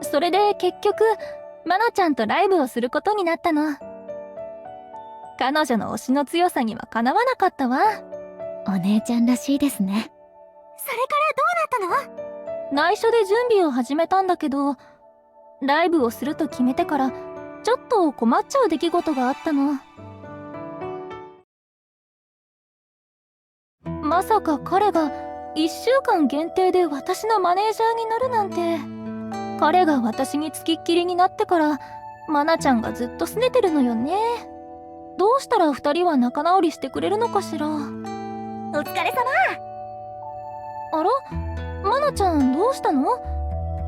それで結局まなちゃんとライブをすることになったの。彼女の推しの強さにはかなわなかったわ。お姉ちゃんらしいですね。それからどうなったの？内緒で準備を始めたんだけど、ライブをすると決めてからちょっと困っちゃう出来事があったの。まさか彼が1週間限定で私のマネージャーになるなんて。彼が私につきっきりになってからまなちゃんがずっと拗ねてるのよね。どうしたら2人は仲直りしてくれるのかしら。お疲れ様。あら、まなちゃんどうしたの？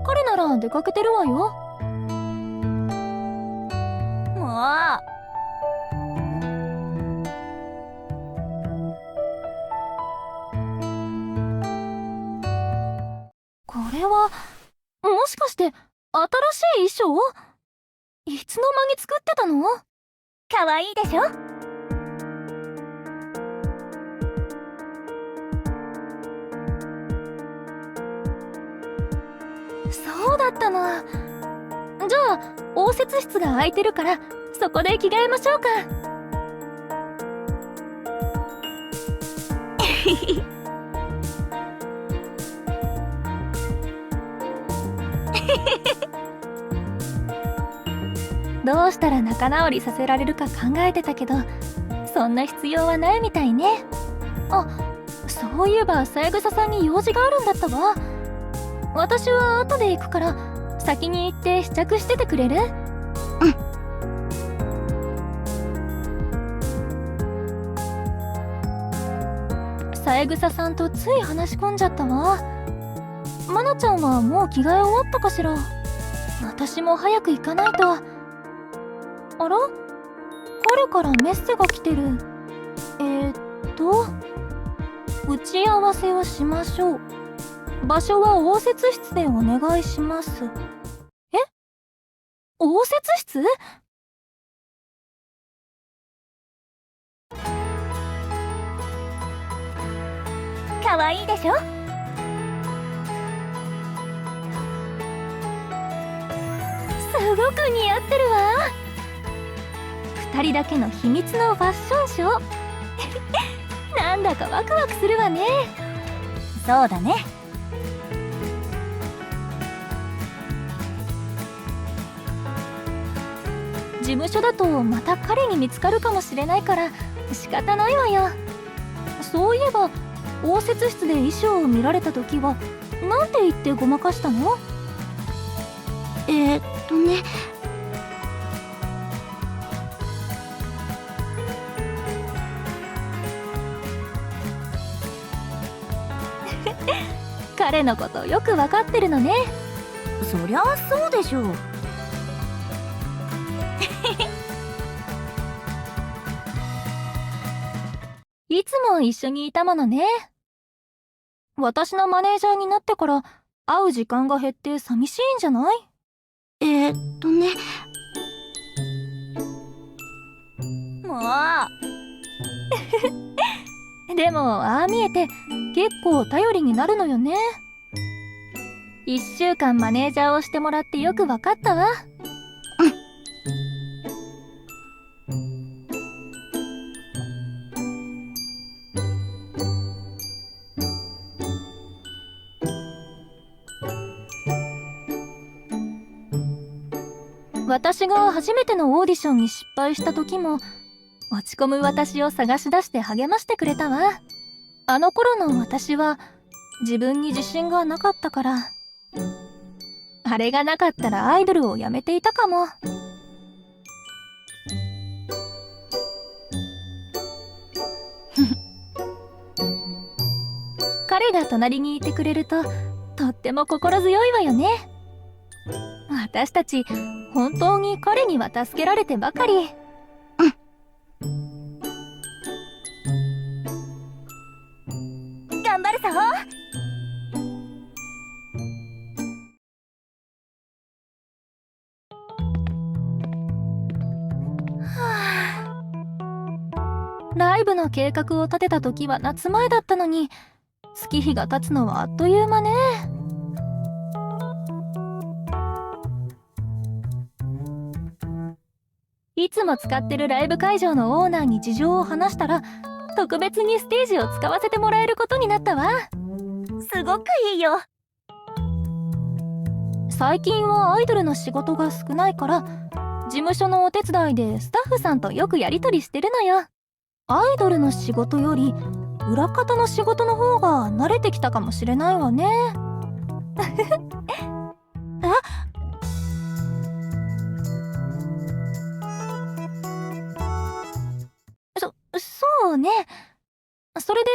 彼なら出かけてるわよ。もこれはもしかして新しい衣装？いつの間に作ってたの？かわいいでしょ？そうだったの。じゃあ応接室が空いてるからそこで着替えましょうか。どうしたら仲直りさせられるか考えてたけど、そんな必要はないみたいね。あ、そういえば三枝さんに用事があるんだったわ。私は後で行くから先に行って試着しててくれる？三枝さんとつい話し込んじゃったわ。まなちゃんはもう着替え終わったかしら。私も早く行かないと。あら？彼からメッセが来てる。打ち合わせをしましょう。場所は応接室でお願いします。え？応接室？かわいいでしょ？すごく似合ってるわ。2人だけの秘密のファッションショー。なんだかワクワクするわね。そうだね。事務所だとまた彼に見つかるかもしれないから仕方ないわよ。そういえば応接室で衣装を見られた時はなんて言ってごまかしたの？ね。彼のことよくわかってるのね。そりゃそうでしょう。いつも一緒にいたものね。私のマネージャーになってから会う時間が減って寂しいんじゃない？ね。もうでもああ見えて結構頼りになるのよね。1週間マネージャーをしてもらってよくわかったわ。私が初めてのオーディションに失敗した時も落ち込む私を探し出して励ましてくれたわ。あの頃の私は自分に自信がなかったから、あれがなかったらアイドルをやめていたかも。彼が隣にいてくれるととっても心強いわよね。私たち本当に彼には助けられてばかり。頑張るぞ。ライブの計画を立てた時は夏前だったのに、月日が経つのはあっという間ね。いつも使ってるライブ会場のオーナーに事情を話したら、特別にステージを使わせてもらえることになったわ。すごくいいよ。最近はアイドルの仕事が少ないから、事務所のお手伝いでスタッフさんとよくやり取りしてるのよ。アイドルの仕事より裏方の仕事の方が慣れてきたかもしれないわね。そうね。それで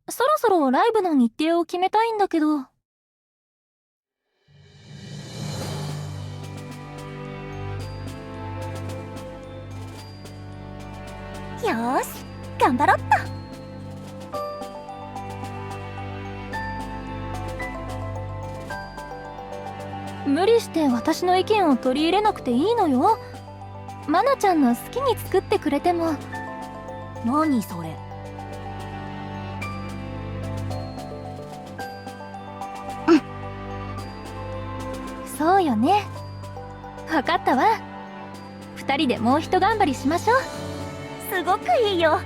そろそろライブの日程を決めたいんだけど。よーし、頑張ろっと。無理して私の意見を取り入れなくていいのよ。マナちゃんの好きに作ってくれても。何それ。そうよね。わかったわ。2人でもうひと頑張りしましょう。すごくいいよ。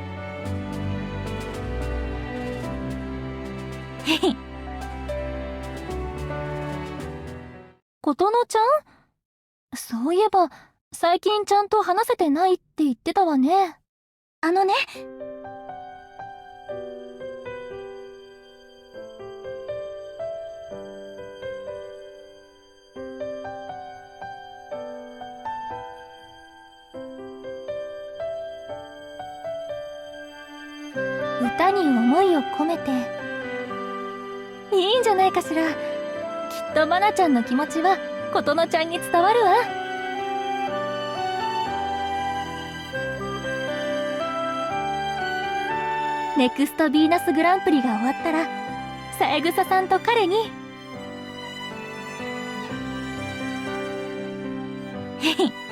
琴乃ちゃん？そういえば最近ちゃんと話せてないって言ってたわね。あのね。歌に思いを込めていいんじゃないかしら。きっとマナちゃんの気持ちは琴乃ちゃんに伝わるわ。ネクストヴィーナスグランプリが終わったら三枝さんと彼にへへ